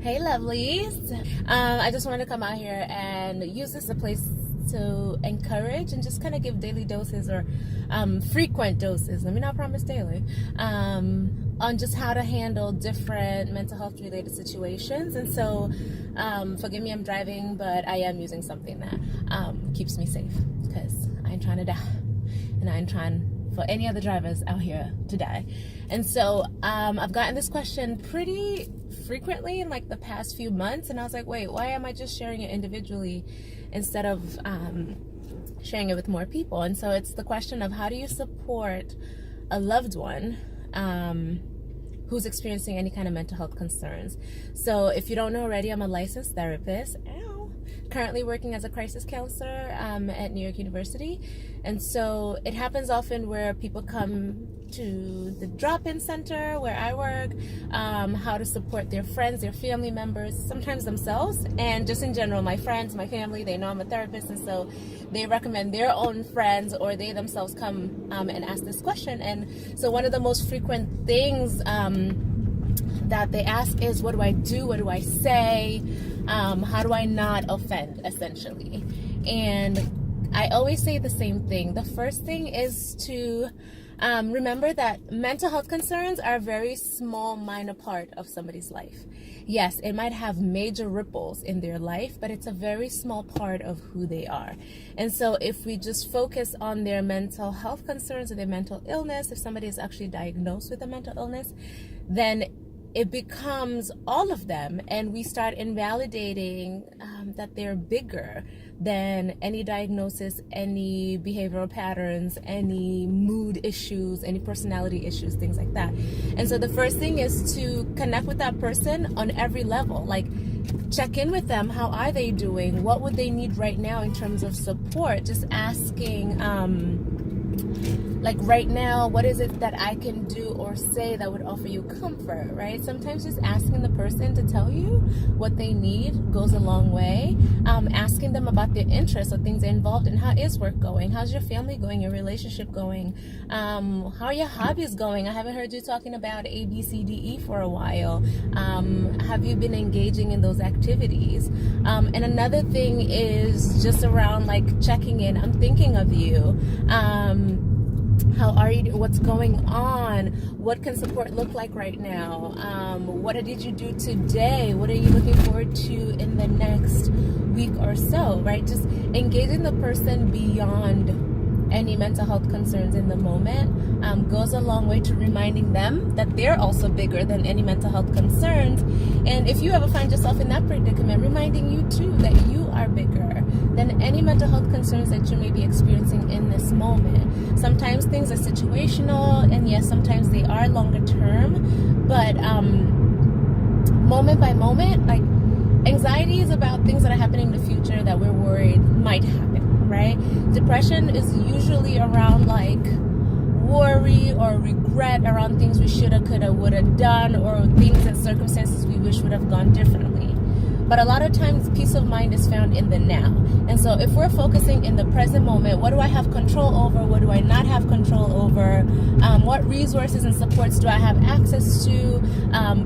Hey lovelies, I just wanted to come out here and use this as a place to encourage and just kind of give daily doses or frequent doses, let me not promise daily, on just how to handle different mental health related situations. And so forgive me, I'm driving, but I am using something that keeps me safe, because I ain't trying to die and I ain't trying for any other drivers out here to die. And so I've gotten this question pretty frequently in like the past few months, and I was like, wait, why am I just sharing it individually instead of sharing it with more people? And so it's the question of, how do you support a loved one who's experiencing any kind of mental health concerns? So if you don't know already, I'm a licensed therapist, currently working as a crisis counselor at New York University. And so it happens often where people come to the drop-in center where I work, how to support their friends, their family members, sometimes themselves, and just in general, my friends, my family, they know I'm a therapist, and so they recommend their own friends, or they themselves come and ask this question. And so one of the most frequent things that they ask is, what do I do? What do I say? How do I not offend, essentially? And I always say the same thing. The first thing is to remember that mental health concerns are a very small, minor part of somebody's life. Yes, it might have major ripples in their life, but it's a very small part of who they are. And so if we just focus on their mental health concerns or their mental illness, if somebody is actually diagnosed with a mental illness, then it becomes all of them, and we start invalidating that they're bigger than any diagnosis, any behavioral patterns, any mood issues, any personality issues, things like that. And so the first thing is to connect with that person on every level. Like, check in with them. How are they doing? What would they need right now in terms of support? Just asking, like, right now, what is it that I can do or say that would offer you comfort, right? Sometimes just asking the person to tell you what they need goes a long way. Asking them about their interests or things they're involved in. How is work going? How's your family going? Your relationship going? How are your hobbies going? I haven't heard you talking about A, B, C, D, E for a while. Have you been engaging in those activities? And another thing is just around, like, checking in. I'm thinking of you. How are you? What's going on? What can support look like right now? What did you do today? What are you looking forward to in the next week or so, right? Just engaging the person beyond any mental health concerns in the moment goes a long way to reminding them that they're also bigger than any mental health concerns. And if you ever find yourself in that predicament, reminding you too that you are bigger than any mental health concerns that you may be experiencing in this moment. Sometimes things are situational, and yes, sometimes they are longer term, but moment by moment, like, anxiety is about things that are happening in the future that we're worried might happen, right? Depression is usually around, like, worry or regret around things we shoulda, coulda, woulda done, or things and circumstances we wish would have gone differently. But a lot of times, peace of mind is found in the now. And so if we're focusing in the present moment, what do I have control over? What do I not have control over? What resources and supports do I have access to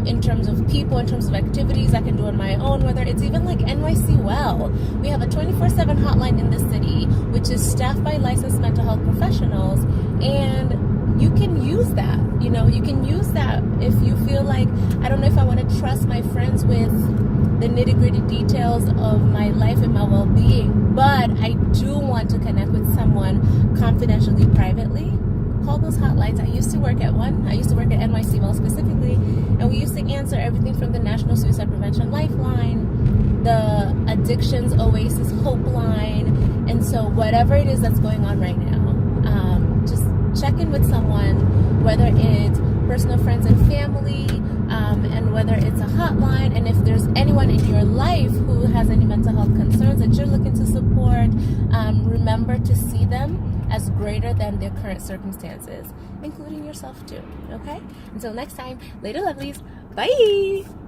in terms of people, in terms of activities I can do on my own, whether it's even like NYC Well. We have a 24/7 hotline in the city, which is staffed by licensed mental health professionals. And you can use that. You know, you can use that if you feel like, I don't know if I want to trust my friends with the nitty-gritty details of my life and my well-being, but I do want to connect with someone confidentially, privately. Call those hotlines. I used to work at one. I used to work at NYC Well specifically, and we used to answer everything from the National Suicide Prevention Lifeline, the Addictions Oasis Hope Line, and so whatever it is that's going on right now, just check in with someone, whether it's personal friends and family, and whether it's a hotline, and if there's anyone in your life who has any mental health concerns that you're looking to support, remember to see them as greater than their current circumstances, including yourself too, okay? Until next time, later lovelies, bye!